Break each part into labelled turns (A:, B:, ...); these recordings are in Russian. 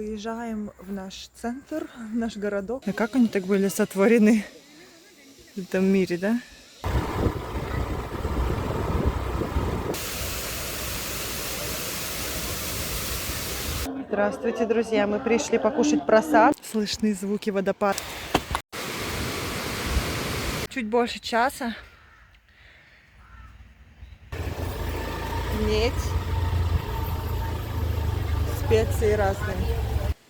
A: выезжаем в наш центр, в наш городок. И как они так были сотворены в этом мире, да? Здравствуйте, друзья! Мы пришли покушать просад. Слышны звуки водопада. Чуть больше часа. Медь. Специи разные.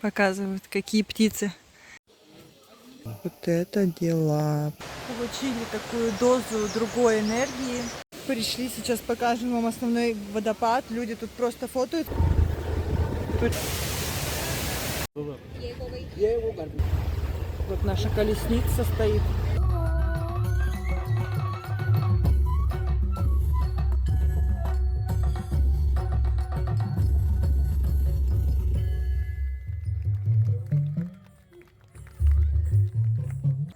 A: Показывают, какие птицы. Вот это дела. Получили такую дозу другой энергии. Пришли, сейчас покажем вам основной водопад. Люди тут просто фотают. Тут... Вот наша колесница стоит.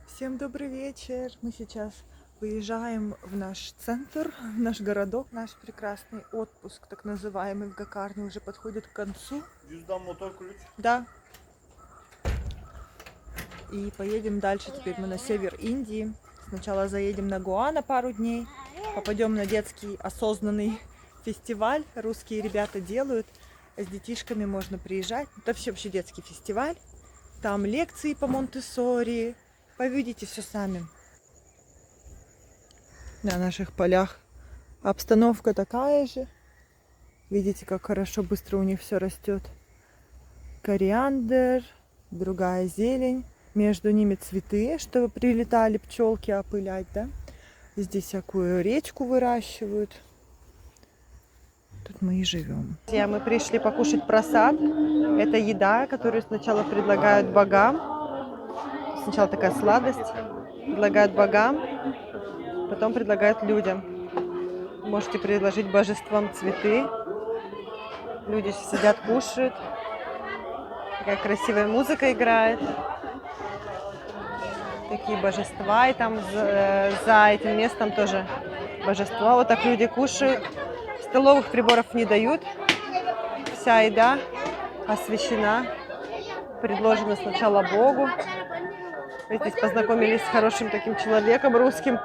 A: Всем добрый вечер! Мы сейчас выезжаем в наш центр, в наш городок. Наш прекрасный отпуск, так называемый, в Гокарне уже подходит к концу. Да. И поедем дальше. Теперь мы на север Индии. Сначала заедем на Гоа на пару дней. Попадем на детский осознанный фестиваль. Русские ребята делают. С детишками можно приезжать. Это вообще детский фестиваль. Там лекции по Монтессори. Повидите все сами. На наших полях обстановка такая же. Видите, как хорошо, быстро у них все растет. Кориандр, другая зелень. Между ними цветы, чтобы прилетали пчелки опылять, да? Здесь всякую речку выращивают. Тут мы и живем. Друзья, мы пришли покушать просад. Это еда, которую сначала предлагают богам. Сначала такая сладость. Предлагают богам, потом предлагают людям. Можете предложить божествам цветы. Люди сидят, кушают. Такая красивая музыка играет. Такие божества. И там за этим местом тоже божества. Вот так люди кушают. Столовых приборов не дают. Вся еда освящена. Предложена сначала Богу. Мы здесь познакомились с хорошим таким человеком русским.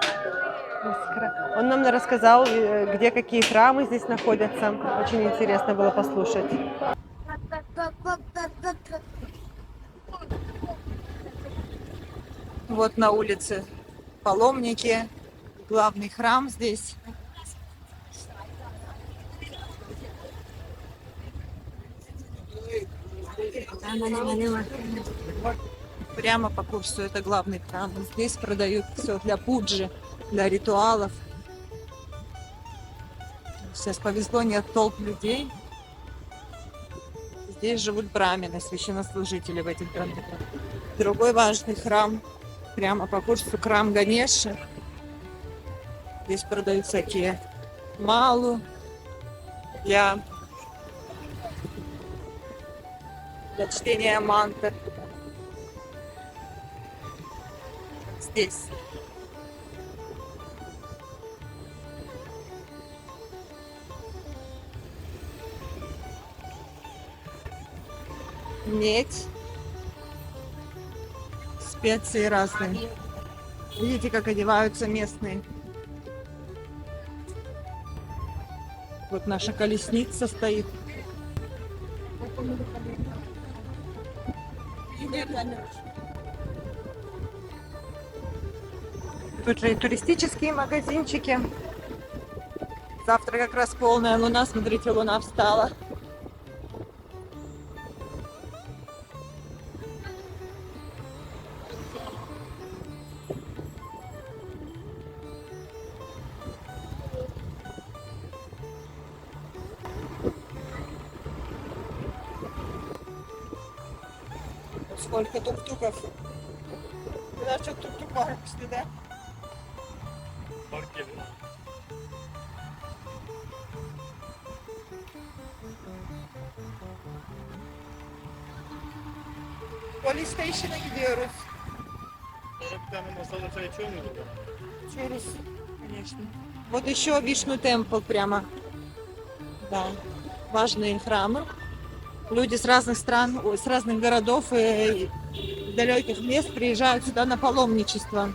A: Он нам рассказал, где какие храмы здесь находятся. Очень интересно было послушать. Вот на улице паломники. Главный храм здесь. Прямо по курсу это главный храм. Здесь продают все для пуджи, для ритуалов. Сейчас повезло, нет толп людей. Здесь живут брамины, священнослужители в этих храмах. Другой важный храм, прямо по курсу, храм Ганеши. Здесь продают всякие малу для чтения мантр. Здесь. Медь. Специи разные. Видите, как одеваются местные. Вот наша колесница стоит. Тут же и туристические магазинчики. Завтра как раз полная луна. Смотрите, луна встала. Сколько тук-туков. Даже тук-тук пошли, да? Polis Station'a gidiyoruz.
B: Bir tane masada çay içiyor muyduk?
A: Через, конечно. Вот еще Вишну Темпл прямо. Да. Важные храмы. Люди с разных стран, с разных городов и далеких мест приезжают сюда на паломничество.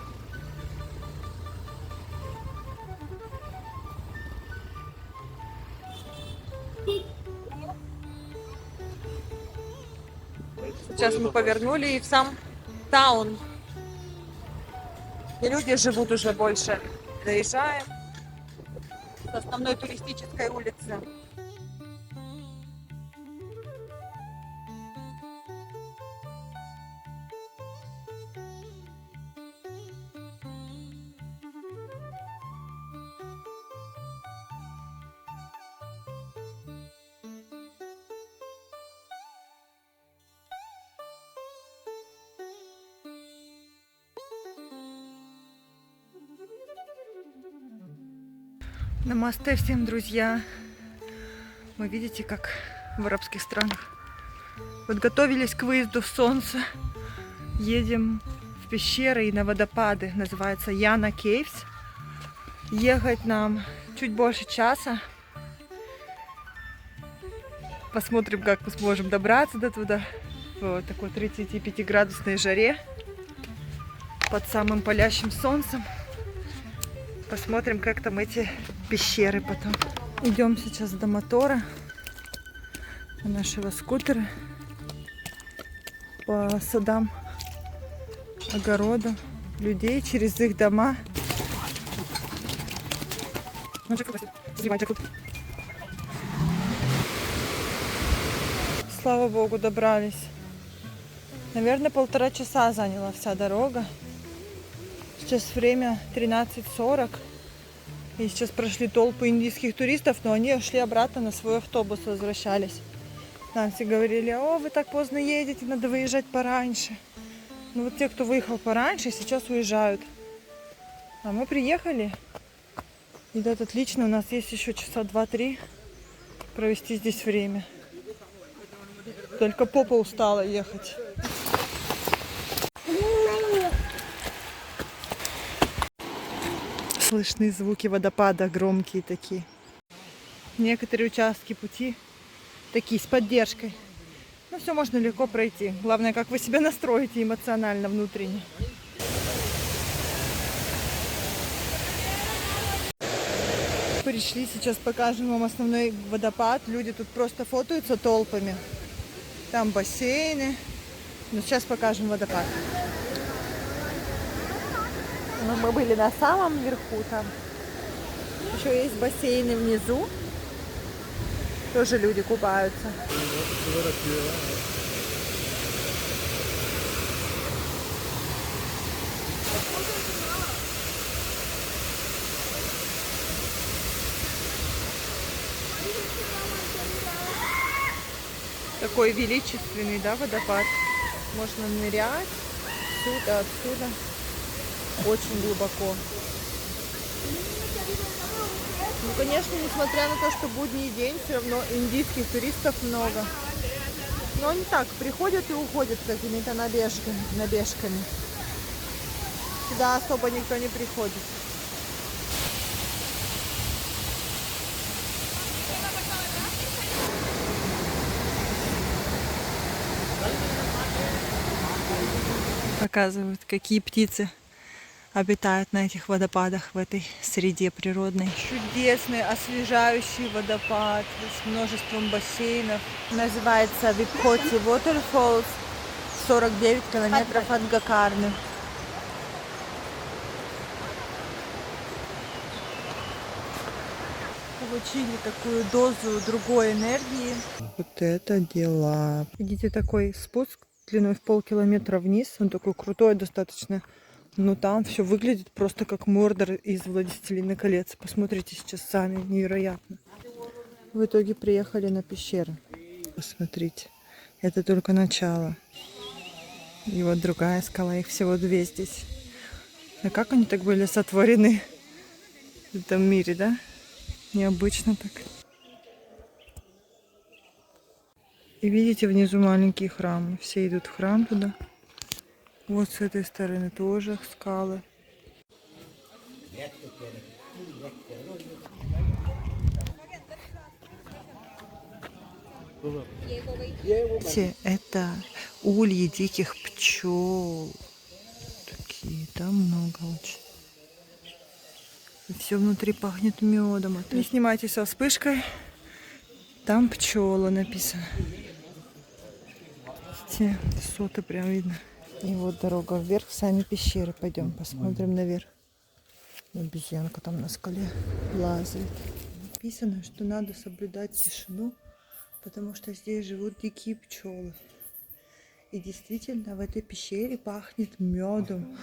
A: Сейчас мы повернули и в сам таун. И люди живут уже больше. Заезжаем с основной туристической улицы. Намасте всем, друзья! Вы видите, как в арабских странах подготовились к выезду в солнце. Едем в пещеры и на водопады. Называется Яна Кейвс. Ехать нам чуть больше часа. Посмотрим, как мы сможем добраться до туда в такой 35-градусной жаре под самым палящим солнцем. Посмотрим, как там эти пещеры потом. Идем сейчас до мотора, до нашего скутера, по садам, огородам людей, через их дома. Слава Богу, добрались. Наверное, 1,5 часа заняла вся дорога. Сейчас время 13:40. И сейчас прошли толпы индийских туристов, но они шли обратно на свой автобус, возвращались. Нам все говорили: о, вы так поздно едете, надо выезжать пораньше. Ну вот те, кто выехал пораньше, сейчас уезжают. А мы приехали. И да, отлично, у нас есть еще часа 2-3 провести здесь время. Только попа устала ехать. Слышны звуки водопада, громкие такие. Некоторые участки пути такие с поддержкой. Но все можно легко пройти. Главное, как вы себя настроите эмоционально, внутренне. Пришли, сейчас покажем вам основной водопад. Люди тут просто фотаются толпами. Там бассейны. Но сейчас покажем водопад. Ну, мы были на самом верху там. Еще есть бассейны внизу. Тоже люди купаются. Такой величественный, да, водопад. Можно нырять отсюда, отсюда. Очень глубоко. Ну, конечно, несмотря на то, что будний день, все равно индийских туристов много. Но они так приходят и уходят какими-то набежками. Сюда особо никто не приходит. Показывают, какие птицы обитают на этих водопадах, в этой среде природной. Чудесный, освежающий водопад с множеством бассейнов. Называется Випхоти Waterfalls, 49 километров от Гокарны. Получили такую дозу другой энергии. Вот это дела. Видите, такой спуск длиной в полкилометра вниз. Он такой крутой достаточно. Но там все выглядит просто как Мордор из «Властелина колец». Посмотрите сейчас сами, невероятно. В итоге приехали на пещеру. Посмотрите, это только начало. И вот другая скала, их всего 2 здесь. А как они так были сотворены в этом мире, да? Необычно так. И видите, внизу маленькие храмы. Все идут в храм туда. Вот с этой стороны тоже скалы. Это ульи диких пчел. Такие, там много очень. И все внутри пахнет медом. Не снимайте со вспышкой. Там пчела написано. Видите, соты прям видно. И вот дорога вверх, сами пещеры. Пойдем посмотрим наверх. Обезьянка там на скале лазает. Написано, что надо соблюдать тишину, потому что здесь живут дикие пчелы. И действительно в этой пещере пахнет медом.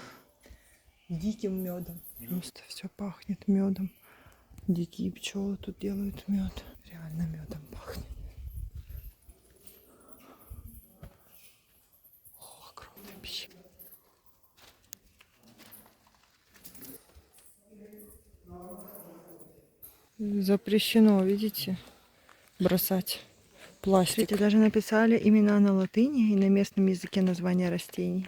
A: Диким медом. Просто все пахнет медом. Дикие пчелы тут делают мед. Реально медом пахнет. О, огромная пещера. Запрещено, видите, бросать пластик. Смотрите, даже написали имена на латыни и на местном языке названия растений.